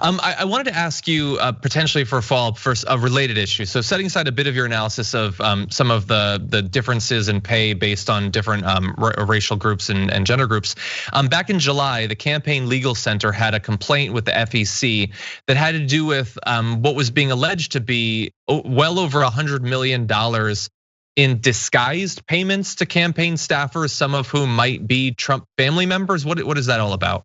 I wanted to ask you potentially for a follow-up for a related issue. So setting aside a bit of your analysis of some of the differences in pay based on different racial groups and gender groups. Back in July, the Campaign Legal Center had a complaint with the FEC that had to do with what was being alleged to be well over $100 million in disguised payments to campaign staffers, some of whom might be Trump family members. What is that all about?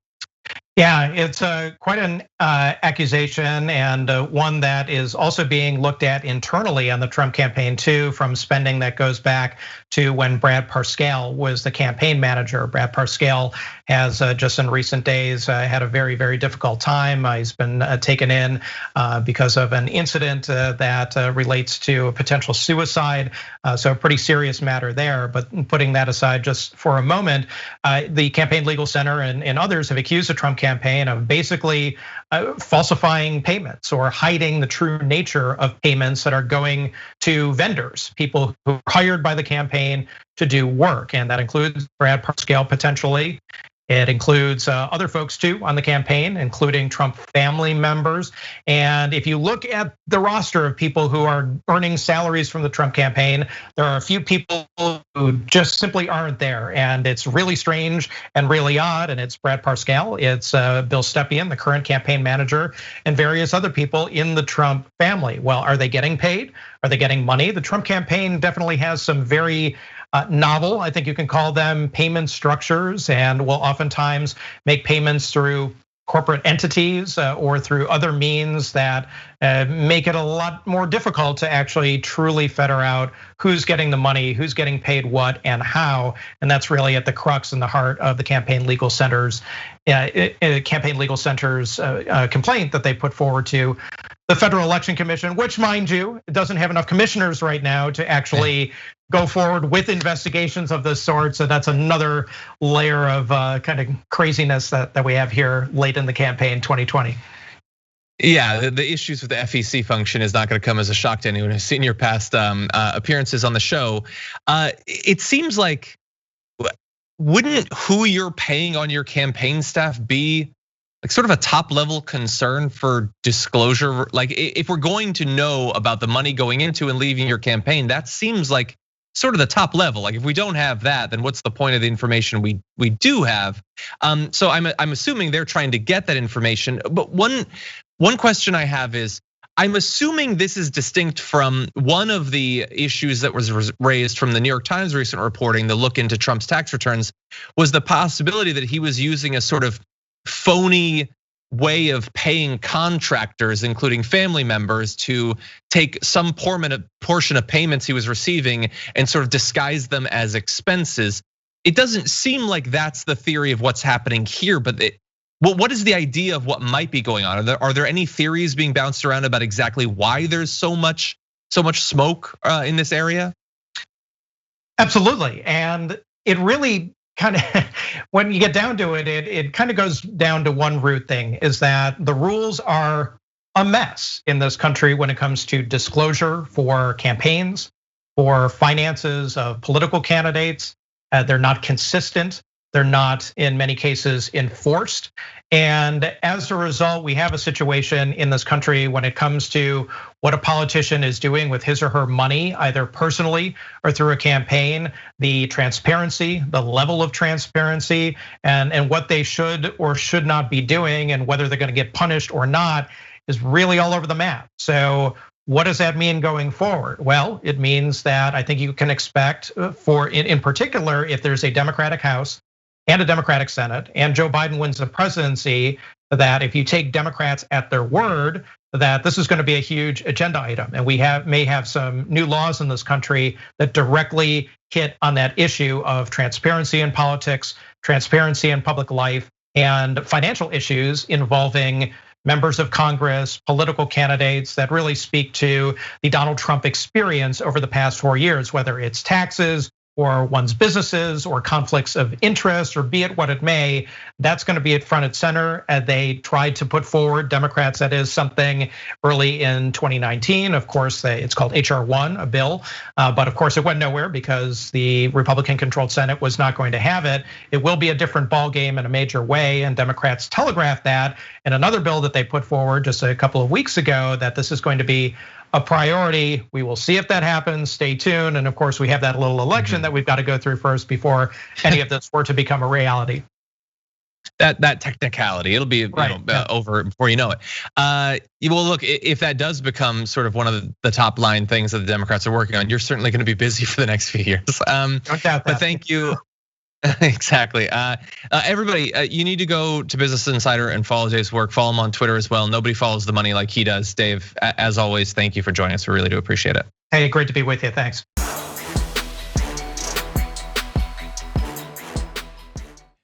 Yeah, it's quite an accusation, and one that is also being looked at internally on the Trump campaign too, from spending that goes back to when Brad Parscale was the campaign manager. Brad Parscale has just in recent days had a very, very difficult time. He's been taken in because of an incident that relates to a potential suicide. So a pretty serious matter there, but putting that aside just for a moment, the Campaign Legal Center and others have accused the Trump campaign of basically falsifying payments or hiding the true nature of payments that are going to vendors, people who are hired by the campaign to do work. And that includes Brad Parscale potentially. It includes other folks too on the campaign, including Trump family members. And if you look at the roster of people who are earning salaries from the Trump campaign, there are a few people who just simply aren't there. And it's really strange and really odd. And it's Brad Parscale, it's Bill Stepien, the current campaign manager, and various other people in the Trump family. Well, are they getting paid? Are they getting money? The Trump campaign definitely has some very novel, I think you can call them, payment structures, and will oftentimes make payments through corporate entities or through other means that make it a lot more difficult to actually truly figure out who's getting the money, who's getting paid what and how. And that's really at the crux and the heart of the Campaign Legal Center's complaint that they put forward to the Federal Election Commission, which, mind you, doesn't have enough commissioners right now to actually go forward with investigations of this sort. So that's another layer of kind of craziness that we have here late in the campaign 2020. Yeah, the issues with the FEC function is not going to come as a shock to anyone who's seen your past appearances on the show. It seems like, wouldn't who you're paying on your campaign staff be like sort of a top level concern for disclosure? Like if we're going to know about the money going into and leaving your campaign, that seems like sort of the top level. Like if we don't have that, then what's the point of the information we do have? So I'm assuming they're trying to get that information. But one question I have is, I'm assuming this is distinct from one of the issues that was raised from the New York Times recent reporting, the look into Trump's tax returns, was the possibility that he was using a sort of phony way of paying contractors, including family members, to take some portion of payments he was receiving and sort of disguise them as expenses. It doesn't seem like that's the theory of what's happening here, but what is the idea of what might be going on? Are there any theories being bounced around about exactly why there's so much smoke in this area? Absolutely, and it really kind of, when you get down to it, it kind of goes down to one root thing, is that the rules are a mess in this country when it comes to disclosure for campaigns, for finances of political candidates. They're not consistent. They're not, in many cases, enforced. And as a result, we have a situation in this country when it comes to what a politician is doing with his or her money, either personally or through a campaign, the transparency, the level of transparency, and what they should or should not be doing, and whether they're gonna get punished or not, is really all over the map. So what does that mean going forward? Well, it means that I think you can expect in particular, if there's a Democratic House and a Democratic Senate, and Joe Biden wins the presidency, that if you take Democrats at their word, that this is going to be a huge agenda item. And we may have some new laws in this country that directly hit on that issue of transparency in politics, transparency in public life, and financial issues involving members of Congress, political candidates that really speak to the Donald Trump experience over the past 4 years, whether it's taxes, or one's businesses or conflicts of interest, or be it what it may, that's gonna be at front and center. They tried to put forward, Democrats, that is, something early in 2019. Of course, it's called HR 1, a bill, but of course it went nowhere because the Republican-controlled Senate was not going to have it. It will be a different ballgame in a major way, and Democrats telegraphed that in another bill that they put forward just a couple of weeks ago, that this is going to be a priority. We will see if that happens, stay tuned. And of course, we have that little election that we've got to go through first before any of this were to become a reality. That technicality, it'll be over before you know it. Well, look, if that does become sort of one of the top line things that the Democrats are working on, you're certainly gonna be busy for the next few years. Don't doubt that. But thank you. Exactly. Everybody, you need to go to Business Insider and follow Dave's work. Follow him on Twitter as well. Nobody follows the money like he does. Dave, as always, thank you for joining us. We really do appreciate it. Hey, great to be with you. Thanks.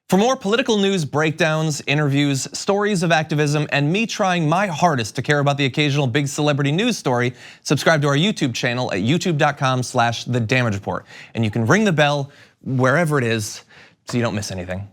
For more political news, breakdowns, interviews, stories of activism, and me trying my hardest to care about the occasional big celebrity news story, subscribe to our YouTube channel at youtube.com/The Damage Report. And you can ring the bell wherever it is so you don't miss anything.